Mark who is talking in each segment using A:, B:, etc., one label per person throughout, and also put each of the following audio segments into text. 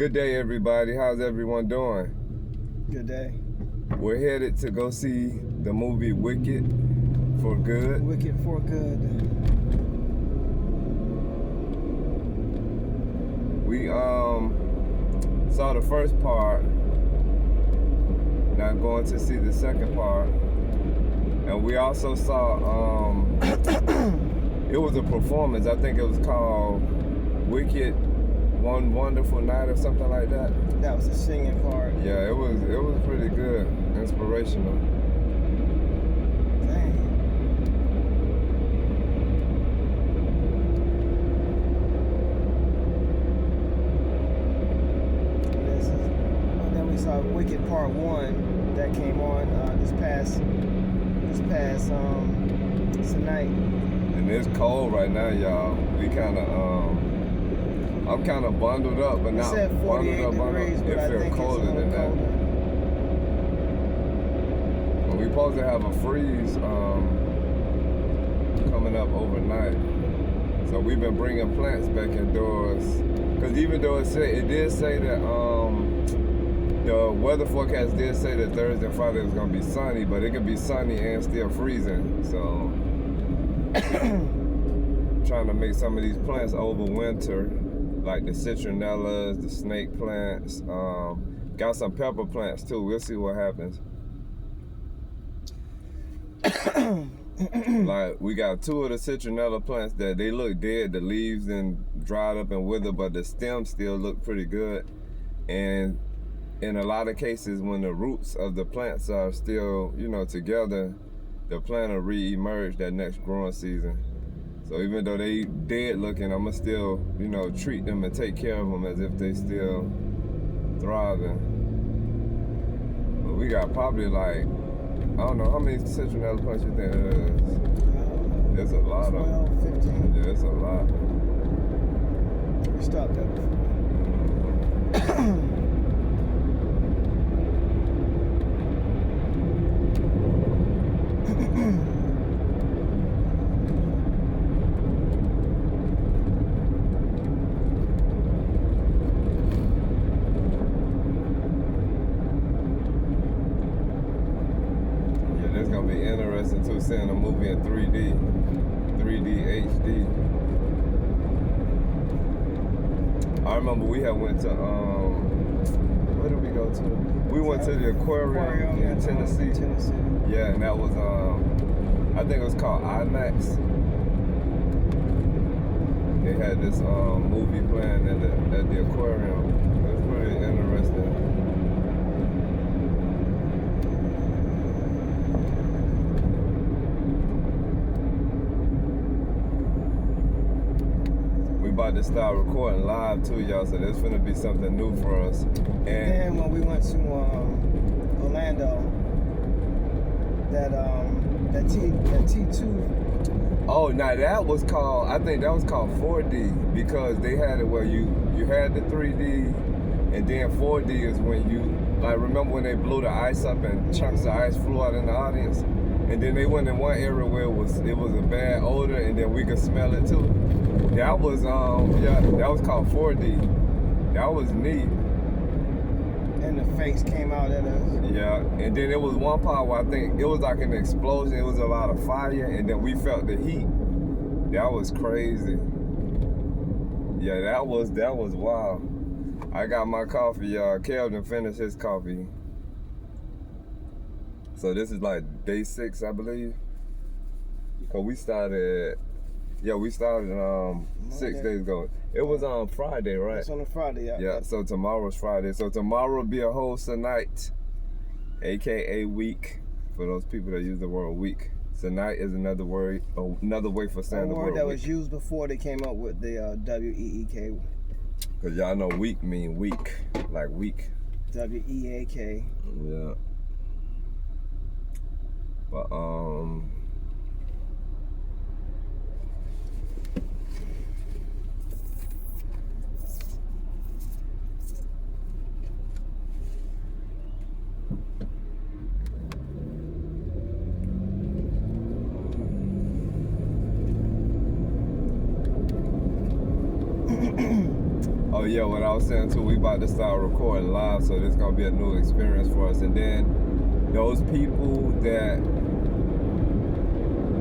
A: Good day, everybody. How's everyone doing?
B: Good day.
A: We're headed to go see the movie Wicked for Good.
B: Wicked for Good.
A: We saw the first part. Now going to see the second part. And we also saw it was a performance. I think it was called Wicked One Wonderful Night or something like that.
B: That was the singing part.
A: Yeah, it was pretty good, inspirational.
B: Dang. Then we saw Wicked Part 1 that came on this past tonight.
A: And it's cold right now, y'all. We I'm kind of bundled up, but not bundled up. It feels colder than that. But we supposed to have a freeze coming up overnight. So we've been bringing plants back indoors. Because even though it did say that the weather forecast did say that Thursday and Friday was going to be sunny, but it could be sunny and still freezing. So trying to make some of these plants overwinter, like the citronellas, the snake plants. Got some pepper plants too. We'll see what happens. Like we got 2 of the citronella plants that they look dead. The leaves then dried up and withered, but the stems still look pretty good. And in a lot of cases, when the roots of the plants are still, together, the plant will re-emerge that next growing season. So even though they dead looking, I'ma still, treat them and take care of them as if they still thriving. But we got probably like, I don't know, how many citronella plants you think there is? There's a lot of them.
B: 15.
A: Yeah, it's a lot.
B: We stopped that before.
A: Interesting too, seeing a movie in 3D HD. I remember we had went to where did we go to? We went to the aquarium in Tennessee. Yeah, and that was I think it was called IMAX. They had this movie playing at the aquarium. It was pretty interesting. About to start recording live too, y'all, so this finna be something new for us.
B: And when we went to Orlando, that T2.
A: Oh, now that was called, I think that was called 4D, because they had it where you had the 3D, and then 4D is when you, like, remember when they blew the ice up and chunks of ice flew out in the audience? And then they went in one area where it was a bad odor, and then we could smell it too. That was that was called 4D. That was neat.
B: And the face came out at us.
A: Yeah, and then it was one part where I think it was like an explosion. It was a lot of fire, and then we felt the heat. That was crazy. Yeah, that was wild. I got my coffee, y'all. Kelvin finished his coffee. So this is like day 6, I believe. Cause we started 6 days ago. It was on Friday, right?
B: It's on a Friday, yeah.
A: Yeah, so tomorrow's Friday. So tomorrow will be a whole night, aka week, for those people that use the word week. Tonight is another way for saying the word
B: word that
A: week.
B: was used before they came up with the W-E-E-K.
A: Cause y'all know week mean week, like week.
B: W-E-A-K.
A: Yeah. But yeah, what I was saying too, we about to start recording live, so this gonna be a new experience for us. And then those people that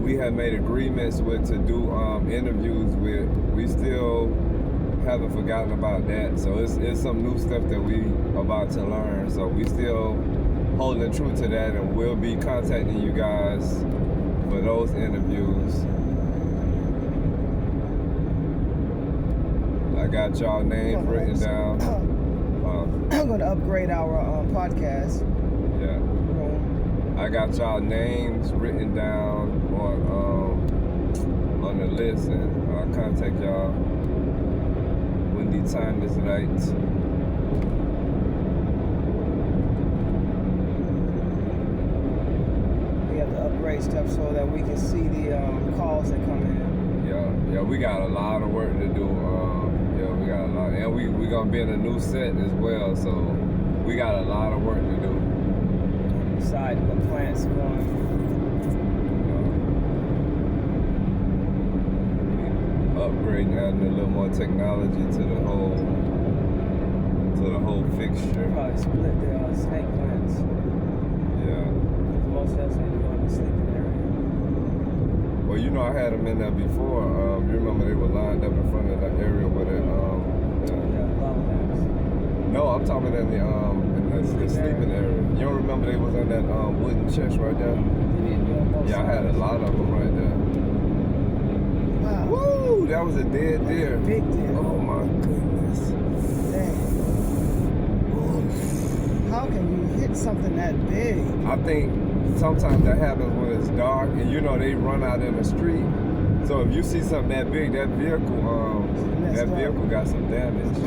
A: we have made agreements with to do interviews with, we still haven't forgotten about that. So it's some new stuff that we about to learn. So we still holding true to that, and we'll be contacting you guys for those interviews. I got y'all names written down.
B: I'm going to upgrade our podcast.
A: Yeah. I got y'all names written down on the list, and I'll contact y'all when the time is right.
B: We have to upgrade stuff so that we can see the calls that come in.
A: Yeah, we got a lot of work to do. Yeah, we got a lot, and we gonna be in a new set as well, so we got a lot of work to do.
B: Decide what plant's going.
A: Upgrading, adding a little more technology to the whole fixture.
B: Probably split the snake plants.
A: Yeah.
B: Most of us need to go in the sleeping area.
A: Well, you know, I had them in there before. You remember they were lined up in front of the area where they
B: Lava lamps.
A: No, I'm talking in the sleeping area. You don't remember they was on that wooden chest right there? Yeah, I had a lot of them right there.
B: Wow.
A: Woo! That was a dead deer.
B: Big deer.
A: Oh my goodness.
B: Dang. How can you hit something that big?
A: I think sometimes that happens when it's dark and you know they run out in the street. So if you see something that big, that vehicle got some damage.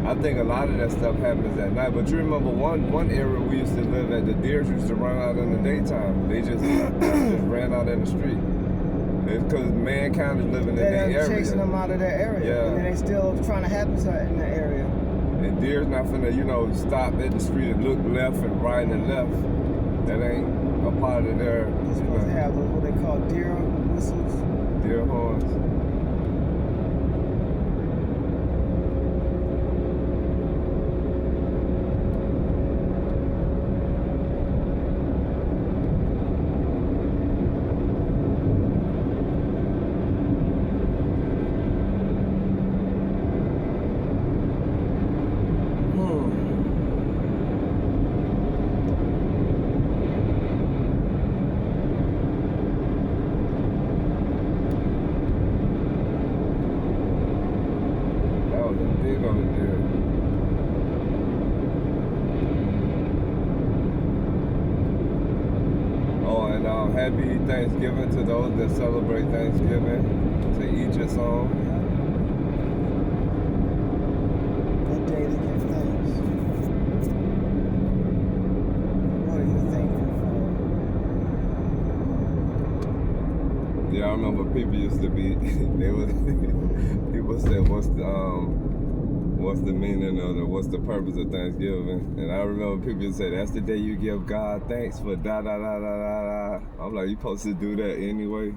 A: I think a lot of that stuff happens at night. But you remember one area we used to live at, the deers used to run out in the daytime. They just ran out in the street. It's because mankind is living in that area.
B: Chasing them out of their area.
A: Yeah.
B: And then they still trying to habitat in that area.
A: And deer's not finna, stop at the street and look left and right and left. That ain't a part of their.
B: They're supposed to have those, what they call deer whistles.
A: Deer horns. Happy Thanksgiving to those that celebrate Thanksgiving. To each its own.
B: Good day to give thanks. What are you thankful for?
A: Yeah, I remember people used to be. People said, "What's the meaning of what's the purpose of Thanksgiving?" And I remember people used to say, "That's the day you give God thanks for da da da da da da." I'm like, you supposed to do that anyway.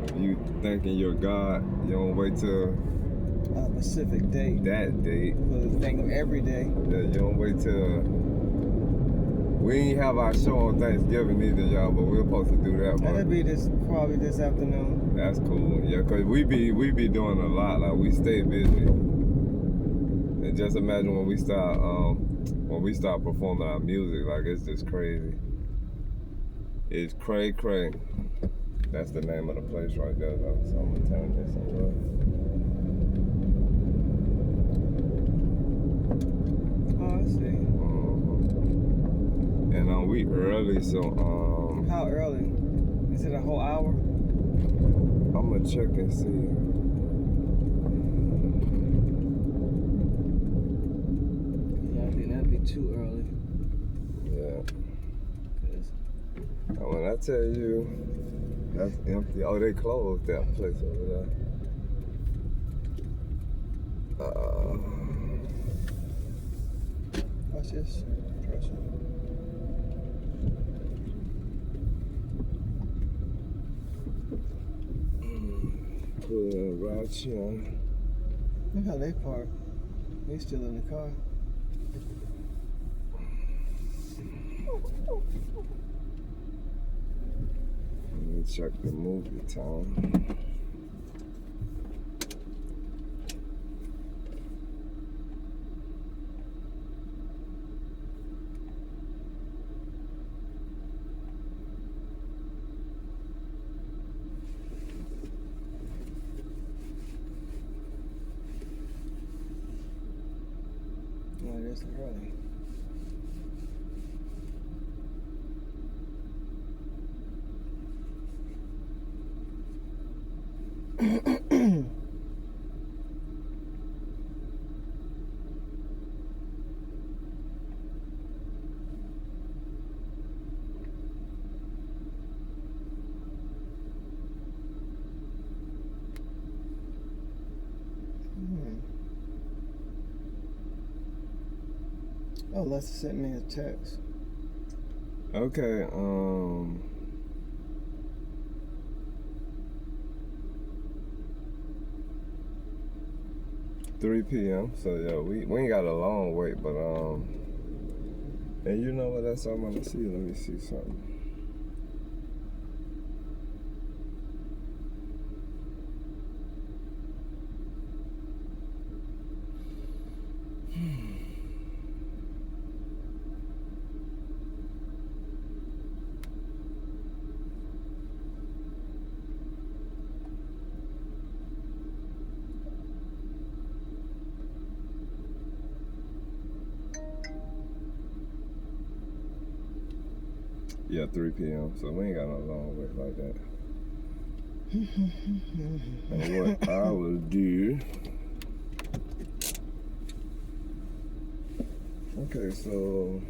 A: If you thanking your God, you don't wait till
B: a specific date.
A: That date.
B: So think of every day.
A: Yeah, you don't wait till. We ain't have our show on Thanksgiving either, y'all, but we're supposed to do that.
B: That'll be probably this afternoon.
A: That's cool. Yeah, cause we be doing a lot. Like we stay busy. And just imagine when we start performing our music, like it's just crazy. It's cray. That's the name of the place right there, though. So I'm gonna turn this over.
B: Oh, I see.
A: And we early, so
B: How early? Is it a whole hour?
A: I'm gonna check and see.
B: Yeah, I think that'd be too early.
A: Yeah. When I tell you that's empty. Oh, they closed that place over there.
B: Watch this. Pressure.
A: Put it right here.
B: Look how they park. He's still in the car.
A: Let me check the movie time.
B: Oh, it is early. Oh, Lester sent me a text.
A: Okay, 3 p.m. So yeah, we ain't got a long wait, but and you know what that's all I'm gonna see. Let me see something. Yeah, 3 p.m. So we ain't got no long wait like that. And what I will do. Okay, so.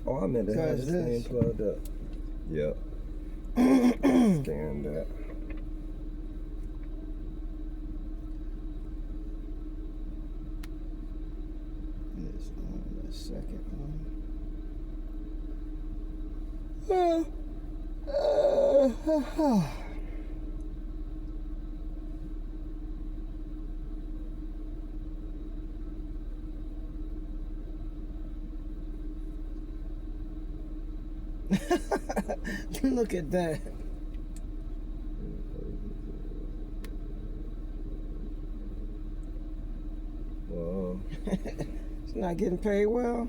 A: Oh, I meant to have this thing plugged up. Yep. Scan that.
B: It's on the second one. Look at that.
A: Well,
B: it's not getting paid well.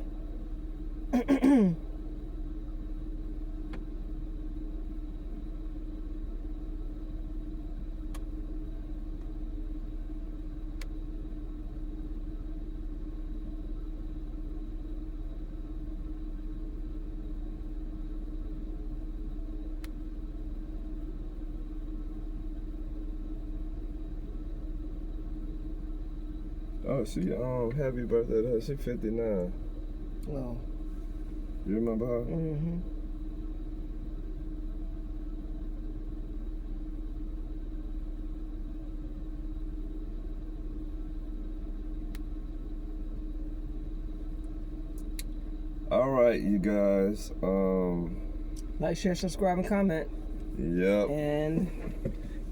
A: oh, she happy birthday to her. She 59.
B: Well.
A: You remember her?
B: Mm-hmm.
A: All right, you guys.
B: Like, share, subscribe, and comment.
A: Yep.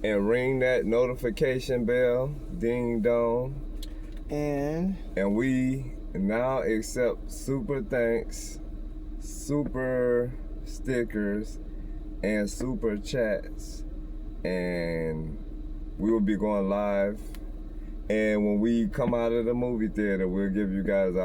B: And
A: ring that notification bell. Ding dong.
B: And
A: we now accept super thanks, super stickers, and super chats. And we will be going live. And when we come out of the movie theater, we'll give you guys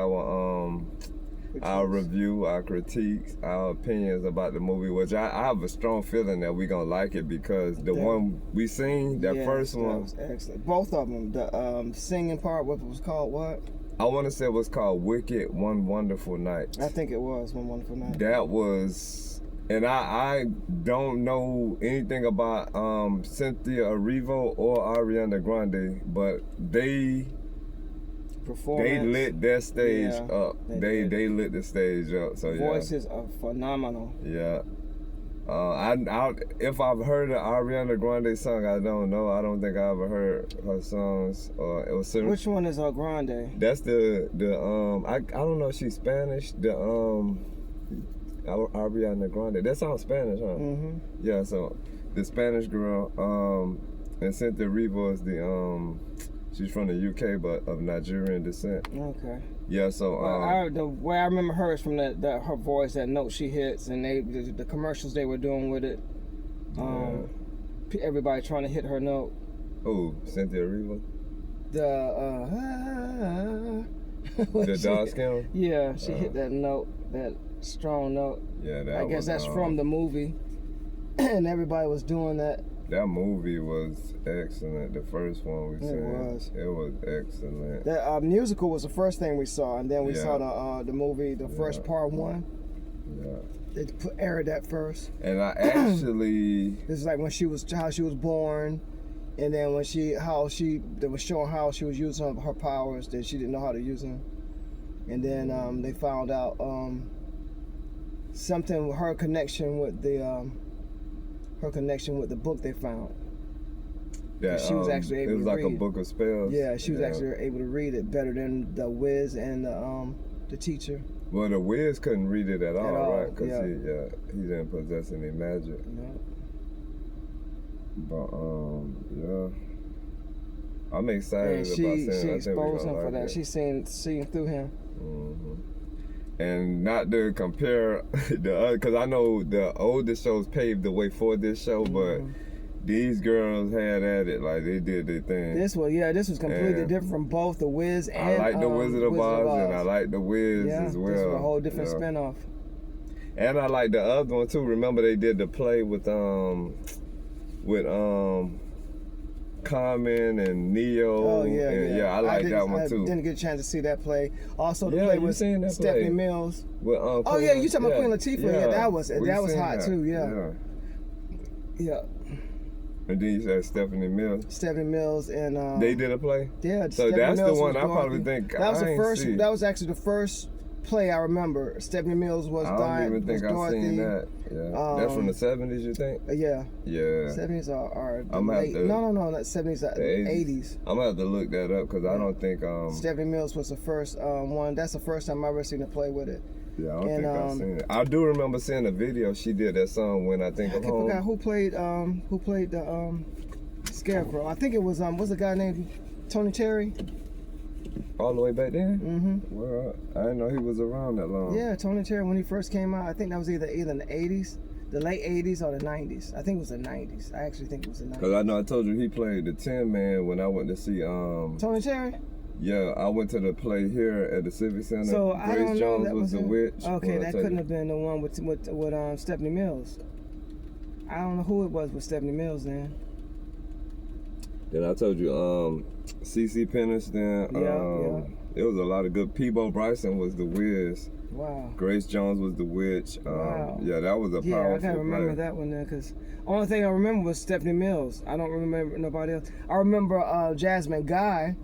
A: our review, our critiques, our opinions about the movie, which I have a strong feeling that we're gonna like it because the one we seen, that first one,
B: was excellent. Both of them. The singing part, what was called what?
A: I want to say it was called Wicked One Wonderful Night.
B: I think it was One Wonderful Night.
A: That was, and I don't know anything about Cynthia Erivo or Ariana Grande, but they lit their stage up. They lit the stage up. So
B: voices are phenomenal.
A: Yeah. If I've heard an Ariana Grande song, I don't know. I don't think I ever heard her songs. It was
B: Which one is Grande?
A: That's the I don't know if she's Spanish. The Ariana Grande. That sounds Spanish, huh?
B: Mm-hmm.
A: Yeah. So the Spanish girl, and Cynthia Erivo is the She's from the UK, but of Nigerian descent.
B: Okay.
A: Yeah, so
B: the way I remember her is from that her voice, that note she hits, and the commercials they were doing with it. Everybody trying to hit her note.
A: Oh, Cynthia Erivo. The dark skin.
B: Yeah, she hit that note, that strong note.
A: Yeah, that
B: I guess that's from the movie, and everybody was doing that.
A: That movie was excellent. The first one we seen. It was excellent.
B: That musical was the first thing we saw, and then we saw the movie, the first part one.
A: Yeah.
B: They aired that first.
A: And I actually.
B: This is like when how she was born, and then when they was showing how she was using her powers that she didn't know how to use them, and then they found out something with her connection with the book they found.
A: Yeah,
B: she was actually able to read. It was like
A: a book of spells.
B: Yeah, she was actually able to read it better than the Wiz and the teacher.
A: Well, the Wiz couldn't read it at all, right? Because he didn't possess any magic.
B: No.
A: But I'm excited about seeing it.
B: She exposed him for that. She seen through him.
A: And not to compare the other, because I know the older shows paved the way for this show, but these girls had at it, like they did their thing.
B: This was completely different from both the Wiz and
A: I like the Wizard of Oz, and I like the Wiz as well.
B: This was a whole different spinoff.
A: And I like the other one too. Remember they did the play with Carmen and Neo.
B: Oh yeah.
A: I like that one too.
B: I didn't get a chance to see that play. Also the play with Stephanie Mills.
A: With,
B: you talking about Queen Latifah? Yeah, that was hot too. Yeah.
A: And then you said Stephanie Mills.
B: Stephanie Mills and
A: they did a play.
B: Yeah.
A: So
B: Stephanie
A: that's
B: Mills
A: the one I probably think
B: that was the first. That was actually the first play I remember. Stephanie Mills was
A: I don't even think I've seen that. Yeah. That's from the 70s, you think?
B: Yeah.
A: Yeah.
B: 70s are the
A: late.
B: No, not 70s, the 80s.
A: I'm gonna have to look that up because I don't think
B: Stephanie Mills was the first one. That's the first time I ever seen her play with it.
A: Yeah, I don't think I've seen it. I do remember seeing a video. She did that song When I Think of Home.
B: I forgot who played the Scarecrow. I think it was what's the guy named Tony Terry?
A: All the way back then?
B: Mm-hmm.
A: Well, I didn't know he was around that long.
B: Yeah, Tony Terry, when he first came out, I think that was either in the 80s, the late 80s or the 90s. I think it was the 90s. I actually think it was the 90s.
A: Because I know I told you he played the Tin Man when I went to see...
B: Tony Terry?
A: Yeah, I went to the play here at the Civic Center.
B: So
A: Grace Jones was the witch.
B: Okay, that couldn't have been the one with Stephanie Mills. I don't know who it was with Stephanie Mills then.
A: Then I told you, CeCe Peniston. It was a lot of good. Peebo Bryson was the Wiz.
B: Wow.
A: Grace Jones was the witch.
B: Wow.
A: Yeah, that was a powerful
B: I can't remember
A: play.
B: that one then, because only thing I remember was Stephanie Mills. I don't remember nobody else. I remember Jasmine Guy.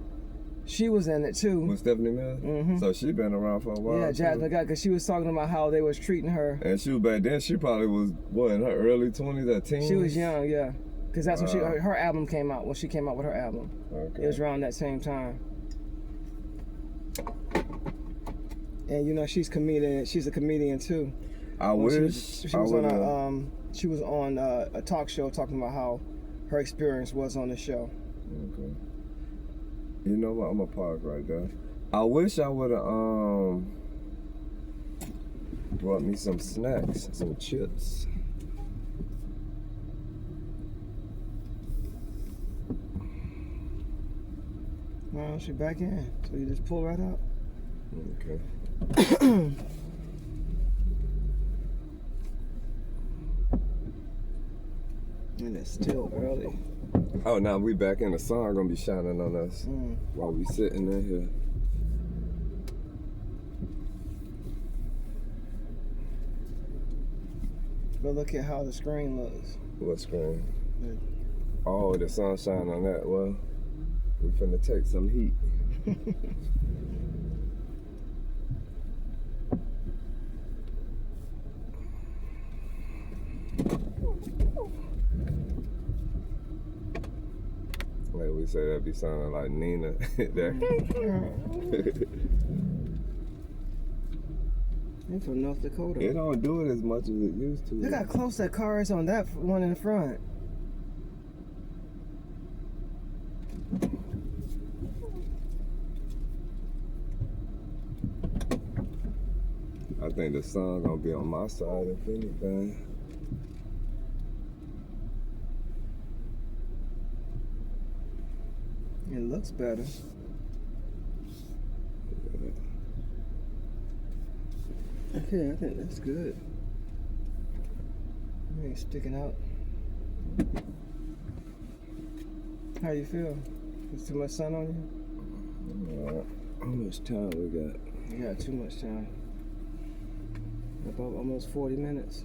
B: She was in it too.
A: With Stephanie Mills?
B: Mm-hmm.
A: So she been around for a while.
B: Yeah, Jasmine Guy, because she was talking about how they was treating her.
A: And she was back then. She probably was in her early 20s or teens.
B: She was young, yeah. Because that's when her album came out. When she came out with her album, it was around that same time. And you know she's a comedian too.
A: I wish
B: she was on a talk show talking about how her experience was on the show.
A: Okay. You know what? I'm gonna park right there. I wish I would have brought me some snacks, some chips.
B: Well, she back in, so you just pull right out.
A: Okay.
B: And it's still early.
A: Oh, now we back in. The sun gonna be shining on us while we sitting in here.
B: But look at how the screen looks.
A: What screen? Oh, the sun shining on that. Well, we finna take some heat. Like we say, that be sounding like Nina there.
B: They're from North Dakota.
A: It don't do it as much as it used to.
B: Look how close that car is on that one in the front.
A: think the sun gonna be on my side if anything.
B: It looks better. Okay, I think that's good. It ain't sticking out. How you feel? Is too much sun on you?
A: How much time we got?
B: You got too much time. About almost 40 minutes.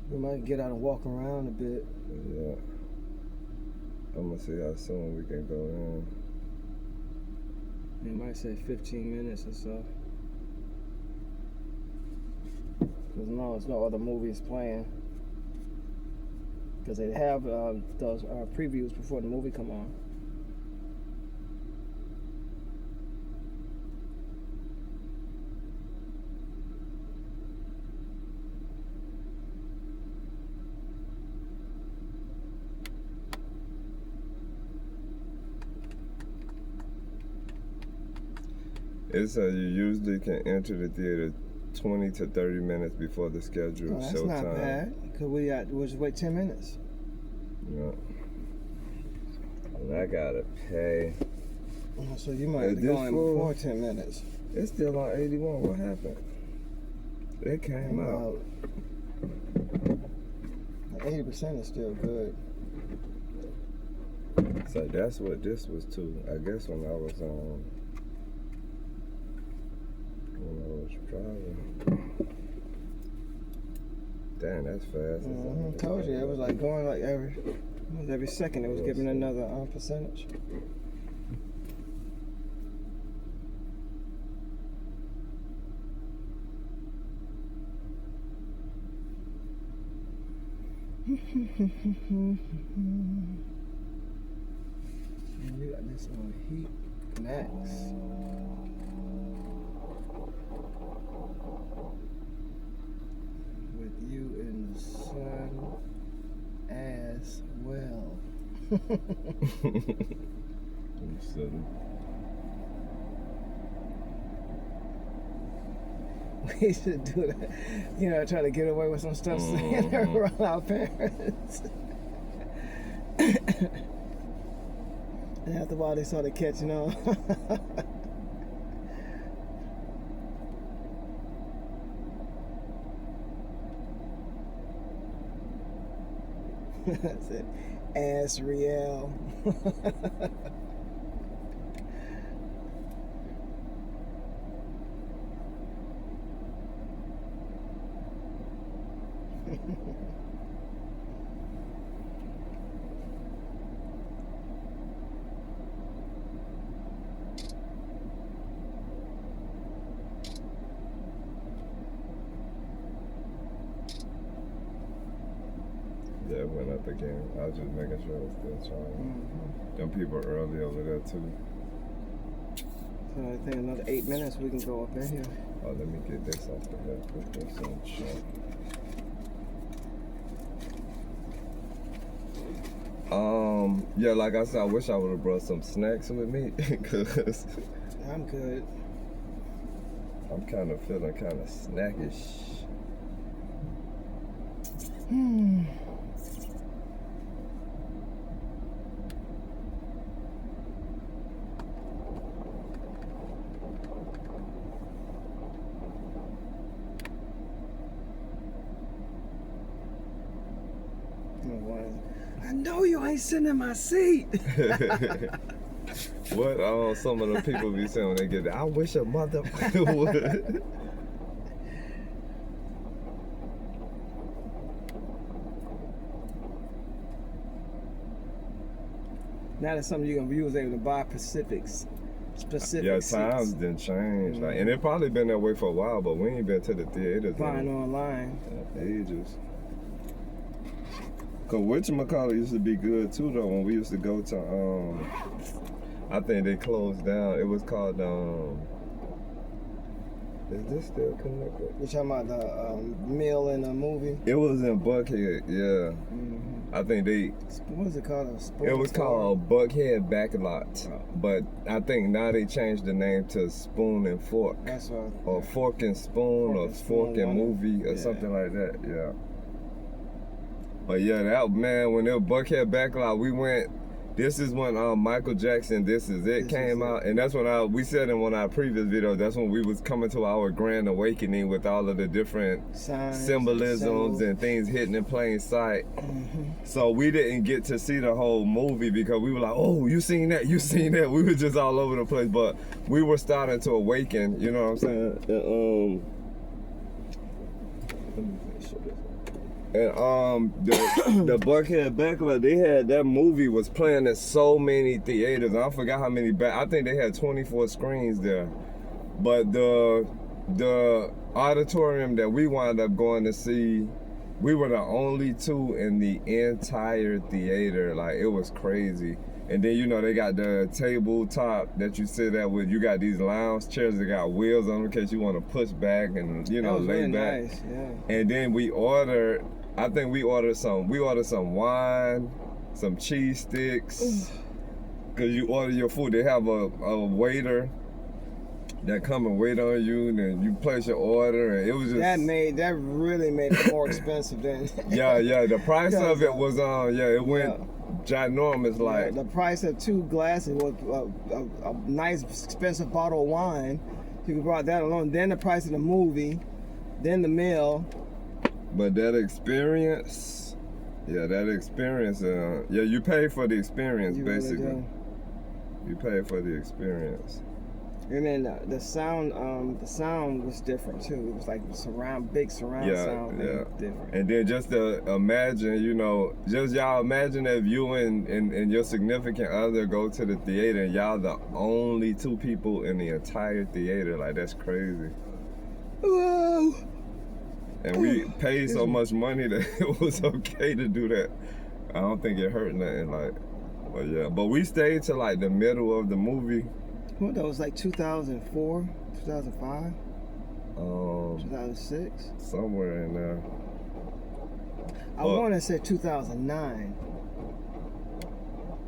B: We might get out and walk around a bit.
A: Yeah. I'm gonna see how soon we can go in.
B: It might say 15 minutes or so. Cause there's no other movies playing. Cause they have those previews before the movie come on.
A: It says you usually can enter the theater 20 to 30 minutes before the scheduled
B: That's
A: showtime.
B: not bad. Cause we'll just wait 10 minutes.
A: Yeah. And I gotta pay.
B: So you might have gone before 10 minutes.
A: It's still on 81. What happened? It came out.
B: 80% is still good.
A: So that's what this was too. I guess when I was driving. Damn, that's fast.
B: I told you, it was like going like every second. It was giving another percentage. And we got this on Heat Max. With you in the sun as well. We should do that. Try to get away with some stuff around our parents. And after a while, they started catching on. That's it. As real.
A: Yeah, it went up again. I was just making sure it's still charging. Them people are early over there too.
B: So I think another 8 minutes we can go up in here.
A: Oh, let me get this off the head. Put this on check. Yeah, like I said, I wish I would have brought some snacks with me, cause
B: I'm good.
A: I'm kind of feeling kind of snackish.
B: I know you ain't sitting in my seat.
A: What some of the people be saying when they get there, I wish a mother would.
B: Now that's something you're gonna use able to buy specific
A: Yeah,
B: seats.
A: times didn't change. Like, and it probably been that way for a while, but we ain't been to the theaters
B: Buying online.
A: in ages. Cause whatchamacallit used to be good too though when we used to go to I think they closed down. It was called Is this still connected?
B: You talking about the meal in the movie?
A: It was in Buckhead, yeah.
B: Mm-hmm.
A: I think they.
B: What was it called?
A: It was called Buckhead Backlot, but I think now they changed the name to Spoon and Fork.
B: That's what.
A: Or Fork and Spoon, or Fork and Movie, or something like that. Yeah. But yeah, that man, when it was Buckhead Backlot, we went. This is when Michael Jackson "This Is It" came out, and that's when we said in one of our previous videos. That's when we was coming to our grand awakening with all of the different symbolisms and things hidden in plain sight.
B: Mm-hmm.
A: So we didn't get to see the whole movie because we were like, "Oh, you seen that? You seen that?" We were just all over the place, but we were starting to awaken. You know what I'm saying? And the Buckhead Backlot, they had that movie was playing in so many theaters. I forgot how many. I think they had 24 screens there. But the auditorium that we wound up going to see, we were the only two in the entire theater. Like, it was crazy. And then, you know, they got the tabletop that you sit at with. You got these lounge chairs that got wheels on them in case you want to push back and, you know, lay
B: really
A: back.
B: Nice, yeah.
A: And then we ordered some wine, some cheese sticks. Cause you order your food, they have a waiter that come and wait on you, and then you place your order, and it was just
B: that really made it more expensive than
A: yeah, the price of it was it went ginormous. Like
B: the price of 2 glasses was a nice expensive bottle of wine. You brought that alone. Then the price of the movie, then the meal.
A: But that experience, you pay for the experience,
B: You
A: basically.
B: Really do.
A: You pay for the experience.
B: And then the sound was different too. It was like big surround sound. Different.
A: And then just to imagine, you know, y'all imagine if you and your significant other go to the theater and y'all the only 2 people in the entire theater. Like, that's crazy.
B: Whoa.
A: And we paid so much money that it was okay to do that. I don't think it hurt nothing. Like, but yeah. But we stayed to like the middle of the movie.
B: What, that was like 2004, 2005, 2006?
A: Somewhere in there.
B: I want to say 2009.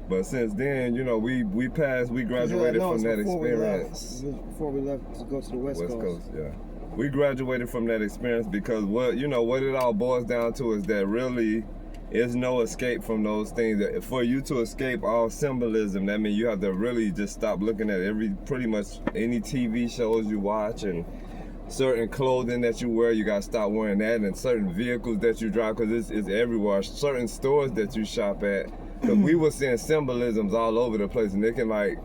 A: But since then, you know, we graduated from that experience.
B: Before we left to go to the West Coast.
A: Yeah. We graduated from that experience because what it all boils down to is that really is no escape from those things. For you to escape all symbolism, that means you have to really just stop looking at pretty much any TV shows you watch and certain clothing that you wear. You gotta stop wearing that, and certain vehicles that you drive, because it's everywhere. Certain stores that you shop at, because we were seeing symbolisms all over the place, and they can like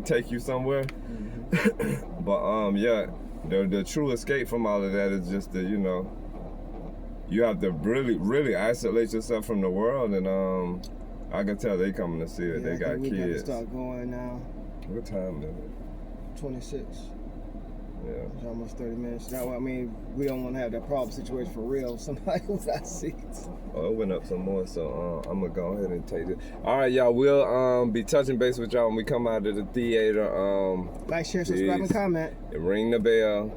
A: take you somewhere. But the true escape from all of that is just the, you know, you have to really, really isolate yourself from the world. And I can tell they coming to see it. They got
B: we
A: kids.
B: We got to start going now.
A: What time is it?
B: 26.
A: Yeah.
B: It's almost 30 minutes. Now, I mean, we don't want to have that problem situation for real. Somebody who's got seats.
A: Oh, it went up some more, so I'm gonna go ahead and take it. All right, y'all. We'll be touching base with y'all when we come out of the theater.
B: Like, share, subscribe, and comment.
A: Ring the bell.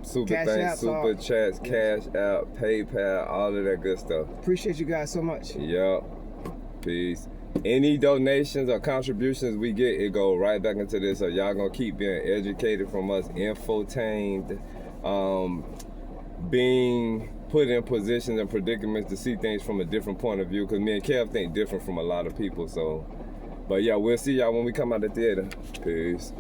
A: Super
B: Cash
A: thanks,
B: App,
A: super chats, Cash App, PayPal, all of that good stuff.
B: Appreciate you guys so much.
A: Yep. Peace. Any donations or contributions we get, it go right back into this. So y'all gonna keep being educated from us, infotained, being put in positions and predicaments to see things from a different point of view. Cause me and Kev think different from a lot of people. So, but yeah, we'll see y'all when we come out the theater. Peace.